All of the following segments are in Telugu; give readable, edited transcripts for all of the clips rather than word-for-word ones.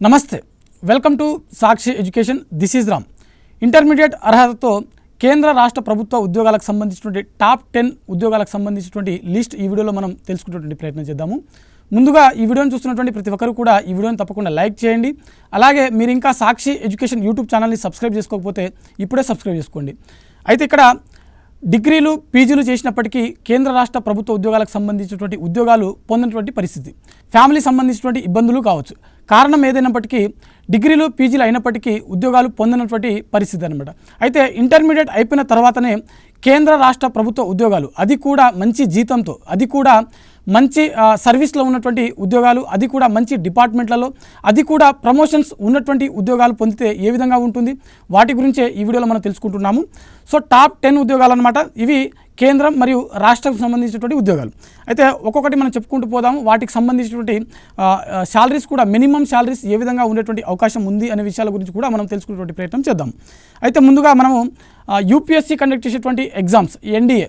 నమస్తే, welcome to Sakshi education. This is Ram. Intermediate అర్హతతో కేంద్ర రాష్ట్ర ప్రభుత్వ ఉద్యోగాలకు సంబంధించినటువంటి టాప్ 10 ఉద్యోగాలకు సంబంధించినటువంటి లిస్ట్ ఈ వీడియోలో మనం తెలుసుకునేటువంటి ప్రయత్నం చేద్దాము. ముందుగా ఈ వీడియోని చూస్తున్నటువంటి ప్రతి ఒక్కరు కూడా ఈ వీడియోని తప్పకుండా లైక్ చేయండి. అలాగే మీరు ఇంకా సాక్షి ఎడ్యుకేషన్ యూట్యూబ్ ఛానల్ని సబ్స్క్రైబ్ చేసుకోకపోతే ఇప్పుడే సబ్స్క్రైబ్ చేసుకోండి. అయితే ఇక్కడ డిగ్రీలు పీజీలు చేసినప్పటికీ కేంద్ర రాష్ట్ర ప్రభుత్వ ఉద్యోగాలకు సంబంధించినటువంటి ఉద్యోగాలు పొందినటువంటి పరిస్థితి, ఫ్యామిలీ సంబంధించినటువంటి ఇబ్బందులు కావచ్చు, కారణం ఏదైనప్పటికీ డిగ్రీలు పీజీలు అయినప్పటికీ ఉద్యోగాలు పొందినటువంటి పరిస్థితి అనమాట. అయితే ఇంటర్మీడియట్ అయిపోయిన తర్వాతనే కేంద్ర రాష్ట్ర ప్రభుత్వ ఉద్యోగాలు, అది కూడా మంచి జీతంతో, అది కూడా మంచి సర్వీస్లో ఉన్నటువంటి ఉద్యోగాలు, అది కూడా మంచి డిపార్ట్మెంట్లలో, అది కూడా ప్రమోషన్స్ ఉన్నటువంటి ఉద్యోగాలు పొందితే ఏ విధంగా ఉంటుంది, వాటి గురించే ఈ వీడియోలో మనం తెలుసుకుంటున్నాము. సో టాప్ 10 ఉద్యోగాలు అనమాట ఇవి, కేంద్రం మరియు రాష్ట్రానికి సంబంధించినటువంటి ఉద్యోగాలు. అయితే ఒక్కొక్కటి మనం చెప్పుకుంటూ పోదాము. వాటికి సంబంధించినటువంటి శాలరీస్ కూడా, మినిమం శాలరీస్ ఏ విధంగా ఉండేటువంటి అవకాశం ఉంది అనే విషయాల గురించి కూడా మనం తెలుసుకునేటువంటి ప్రయత్నం చేద్దాం. అయితే ముందుగా మనము యూపీఎస్సీ కండక్ట్ చేసేటువంటి exams, NDA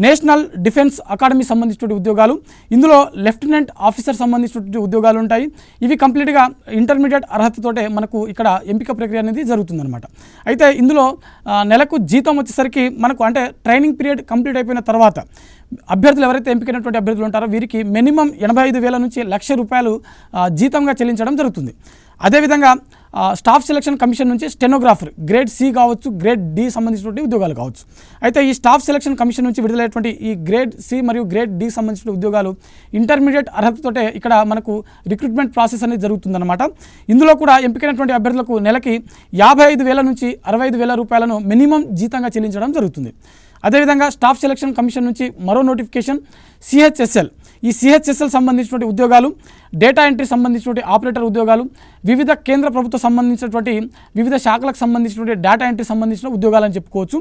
national defence academy సంబంధించినటువంటి ఉద్యోగాలు, ఇందులో లెఫ్టినెంట్ ఆఫీసర్ సంబంధించినటువంటి ఉద్యోగాలు ఉంటాయి. ఇవి కంప్లీట్గా ఇంటర్మీడియట్ అర్హతతోటే మనకు ఇక్కడ ఎంపిక ప్రక్రియ అనేది జరుగుతుందన్నమాట. అయితే ఇందులో నెలకు జీతం వచ్చేసరికి మనకు, అంటే ట్రైనింగ్ పీరియడ్ కంప్లీట్ అయిపోయిన తర్వాత అభ్యర్థులు ఎవరైతే ఎంపికైనటువంటి అభ్యర్థులు ఉంటారో వీరికి మినిమం 85,000 నుంచి ₹1,00,000 జీతంగా చెల్లించడం జరుగుతుంది. అదేవిధంగా స్టాఫ్ సెలక్షన్ కమిషన్ నుంచి స్టెనోగ్రాఫర్ గ్రేడ్ సి కావచ్చు, గ్రేడ్ డి సంబంధించినటువంటి ఉద్యోగాలు కావచ్చు. అయితే ఈ స్టాఫ్ సెలక్షన్ కమిషన్ నుంచి విడుదలైనటువంటి ఈ గ్రేడ్ సి మరియు గ్రేడ్ డి సంబంధించిన ఉద్యోగాలు ఇంటర్మీడియట్ అర్హతతోటే ఇక్కడ మనకు రిక్రూట్మెంట్ ప్రాసెస్ అనేది జరుగుతుందన్నమాట. ఇందులో కూడా ఎంపికైనటువంటి అభ్యర్థులకు నెలకి 55,000 నుంచి ₹65,000 మినిమం జీతంగా చెల్లించడం జరుగుతుంది. అదేవిధంగా స్టాఫ్ సెలక్షన్ కమిషన్ నుంచి మరో నోటిఫికేషన్ సిహెచ్ఎస్ఎల్, ఈ సిహెచ్ఎస్ఎల్ సంబంధించినటువంటి ఉద్యోగాలు, డేటా ఎంట్రీ సంబంధించినటువంటి ఆపరేటర్ ఉద్యోగాలు, వివిధ కేంద్ర ప్రభుత్వం సంబంధించినటువంటి వివిధ శాఖలకు సంబంధించినటువంటి డేటా ఎంట్రీ సంబంధించిన ఉద్యోగాలు అని చెప్పుకోవచ్చు.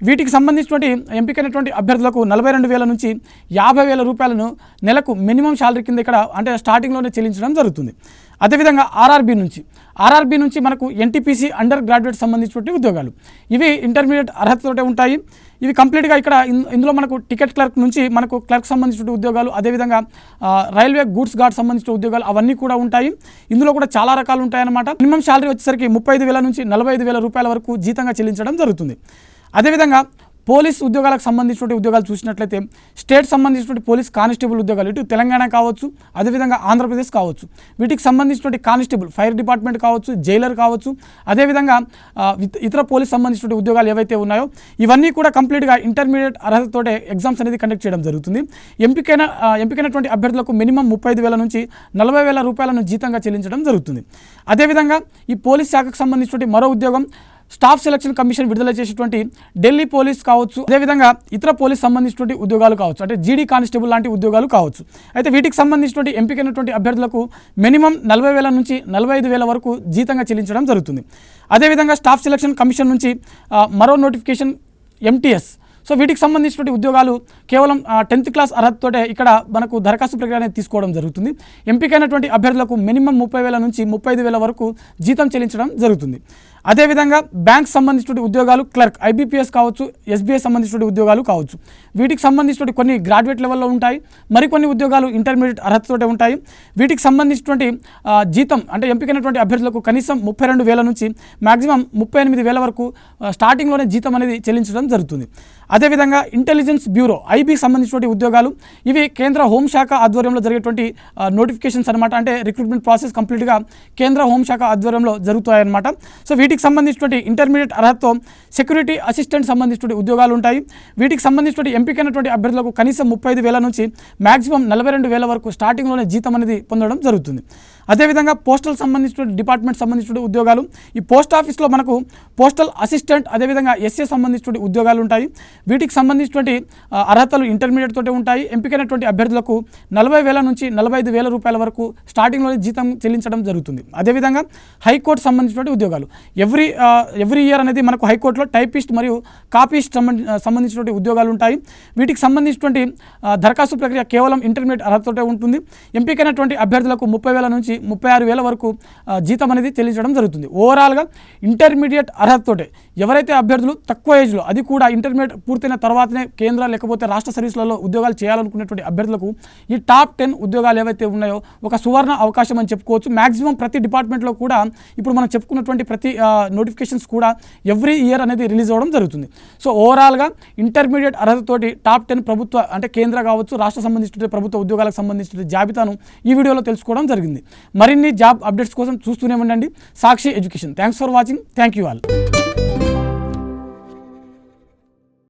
వీటికి సంబంధించినటువంటి ఎంపికైనటువంటి అభ్యర్థులకు 42,000 నుంచి ₹50,000 నెలకు మినిమం శాలరీ కింద ఇక్కడ, అంటే స్టార్టింగ్లోనే చెల్లించడం జరుగుతుంది. అదేవిధంగా ఆర్ఆర్బీ నుంచి మనకు ఎన్టీపీసీ అండర్ గ్రాడ్యుయేట్ సంబంధించినటువంటి ఉద్యోగాలు, ఇవి ఇంటర్మీడియట్ అర్హతతోటే ఉంటాయి. ఇవి కంప్లీట్గా ఇక్కడ ఇందులో మనకు టికెట్ క్లర్క్ నుంచి మనకు క్లర్క్ సంబంధించిన ఉద్యోగాలు, అదేవిధంగా రైల్వే గూడ్స్ గార్డ్ సంబంధించిన ఉద్యోగాలు అవన్నీ కూడా ఉంటాయి. ఇందులో కూడా చాలా రకాలు ఉంటాయన్నమాట. మినిమం శాలరీ వచ్చేసరికి 35,000 నుంచి ₹45,000 వరకు జీతంగా చెల్లించడం జరుగుతుంది. అదేవిధంగా పోలీస్ ఉద్యోగాలకు సంబంధించినటువంటి ఉద్యోగాలు చూసినట్లయితే స్టేట్ సంబంధించినటువంటి పోలీస్ కానిస్టేబుల్ ఉద్యోగాలు, ఇటు తెలంగాణ కావచ్చు, అదేవిధంగా ఆంధ్రప్రదేశ్ కావచ్చు, వీటికి సంబంధించినటువంటి కానిస్టేబుల్, ఫైర్ డిపార్ట్మెంట్ కావచ్చు, జైలర్ కావచ్చు, అదేవిధంగా ఇతర పోలీస్ సంబంధించినటువంటి ఉద్యోగాలు ఏవైతే ఉన్నాయో ఇవన్నీ కూడా కంప్లీట్గా ఇంటర్మీడియట్ అర్హతతోటే ఎగ్జామ్స్ అనేది కండక్ట్ చేయడం జరుగుతుంది. ఎంపికైనటువంటి అభ్యర్థులకు మినిమం 35,000 నుంచి ₹40,000 జీతంగా చెల్లించడం జరుగుతుంది. అదేవిధంగా ఈ పోలీస్ శాఖకు సంబంధించినటువంటి మరో ఉద్యోగం స్టాఫ్ సెలక్షన్ కమిషన్ విడుదల చేసేటువంటి ఢిల్లీ పోలీస్ కావచ్చు, అదేవిధంగా ఇతర పోలీస్ సంబంధించినటువంటి ఉద్యోగాలు కావచ్చు, అంటే జీడీ కానిస్టేబుల్ లాంటి ఉద్యోగాలు కావచ్చు. అయితే వీటికి సంబంధించినటువంటి ఎంపికైనటువంటి అభ్యర్థులకు మినిమం 40,000 నుంచి ₹45,000 వరకు జీతంగా చెల్లించడం జరుగుతుంది. అదేవిధంగా స్టాఫ్ సెలక్షన్ కమిషన్ నుంచి మరో నోటిఫికేషన్ ఎంటీఎస్. సో వీటికి సంబంధించినటువంటి ఉద్యోగాలు కేవలం 10th క్లాస్ అర్హతతోటే ఇక్కడ మనకు దరఖాస్తు ప్రక్రియ అనేది తీసుకోవడం జరుగుతుంది. ఎంపికైనటువంటి అభ్యర్థులకు మినిమం 30,000 నుంచి 35,000 వరకు జీతం చెల్లించడం జరుగుతుంది. అదేవిధంగా బ్యాంక్ సంబంధించినటువంటి ఉద్యోగాలు, క్లర్క్, ఐబీపీఎస్ కావచ్చు, ఎస్బీఐ సంబంధించినటువంటి ఉద్యోగాలు కావచ్చు. వీటికి సంబంధించినటువంటి కొన్ని గ్రాడ్యుయేట్ లెవెల్లో ఉంటాయి, మరికొన్ని ఉద్యోగాలు ఇంటర్మీడియట్ అర్హతతోటే ఉంటాయి. వీటికి సంబంధించినటువంటి జీతం, అంటే ఎంపికైనటువంటి అభ్యర్థులకు కనీసం 32,000 నుంచి మ్యాక్సిమం 38,000 వరకు స్టార్టింగ్లోనే జీతం అనేది చెల్లించడం జరుగుతుంది. అదేవిధంగా ఇంటెలిజెన్స్ బ్యూరో, ఐబీకి సంబంధించినటువంటి ఉద్యోగాలు, ఇవి కేంద్ర హోంశాఖ ఆధ్వర్యంలో జరిగేటువంటి నోటిఫికేషన్స్ అనమాట. అంటే రిక్రూట్మెంట్ ప్రాసెస్ కంప్లీట్గా కేంద్ర హోంశాఖ ఆధ్వర్యంలో జరుగుతాయన్నమాట. సో వీటికి సంబంధించినటువంటి ఇంటర్మీడియట్ అర్హతతో సెక్యూరిటీ అసిస్టెంట్ సంబంధించినటువంటి ఉద్యోగాలు ఉంటాయి. వీటికి సంబంధించినటువంటి ఎంపికైనటువంటి అభ్యర్థులకు కనీసం 35,000 నుంచి మ్యాక్సిమం 42,000 వరకు స్టార్టింగ్లోనే జీతం అనేది పొందడం జరుగుతుంది. అదేవిధంగా పోస్టల్ సంబంధించిన డిపార్ట్మెంట్ సంబంధించిన ఉద్యోగాలు, ఈ పోస్ట్ ఆఫీస్లో మనకు పోస్టల్ అసిస్టెంట్, అదేవిధంగా ఎస్ఏ సంబంధించిన ఉద్యోగాలు ఉంటాయి. వీటికి సంబంధించినటువంటి అర్హతలు ఇంటర్మీడియట్ తోటే ఉంటాయి. ఎంపికైనటువంటి అభ్యర్థులకు 40,000 నుంచి ₹45,000 వరకు స్టార్టింగ్లోనే జీతం చెల్లించడం జరుగుతుంది. అదేవిధంగా హైకోర్టు సంబంధించినటువంటి ఉద్యోగాలు, ఎవ్రీ ఇయర్ అనేది మనకు హైకోర్టులో టైపిస్ట్ మరియు కాపీస్ట్ సంబంధించినటువంటి ఉద్యోగాలు ఉంటాయి. వీటికి సంబంధించినటువంటి దరఖాస్తు ప్రక్రియ కేవలం ఇంటర్మీడియట్ అర్హతతోటే ఉంటుంది. ఎంపికైనటువంటి అభ్యర్థులకు 30,000 నుంచి 36,000 వరకు జీతం అనేది చెల్లించడం జరుగుతుంది. ఓవరాల్గా ఇంటర్మీడియట్ అర్హతతోటే ఎవరైతే అభ్యర్థులు తక్కువ ఏజ్లో, అది కూడా ఇంటర్మీడియట్ పూర్తయిన తర్వాతనే కేంద్ర లేకపోతే రాష్ట్ర సర్వీసులలో ఉద్యోగాలు చేయాలనుకునేటువంటి అభ్యర్థులకు ఈ టాప్ 10 ఉద్యోగాలు ఏవైతే ఉన్నాయో ఒక సువర్ణ అవకాశం అని చెప్పుకోవచ్చు. మ్యాక్సిమం ప్రతి డిపార్ట్మెంట్లో కూడా ఇప్పుడు మనం చెప్పుకున్నటువంటి ప్రతి నోటిఫికేషన్స్ కూడా ఎవ్రీ ఇయర్ అనేది రిలీజ్ అవ్వడం జరుగుతుంది. సో ఓవరాల్గా ఇంటర్మీడియట్ అర్హతతోటి టాప్ 10 ప్రభుత్వ అంటే కేంద్ర కావచ్చు రాష్ట్ర సంబంధించిన ప్రభుత్వ ఉద్యోగాలకు సంబంధించిన జాబితాను ఈ వీడియోలో తెలుసుకోవడం జరిగింది. మరిన్ని జాబ్ అప్డేట్స్ కోసం చూస్తూనే ఉండండి Sakshi education. Thanks for watching. Thank you all.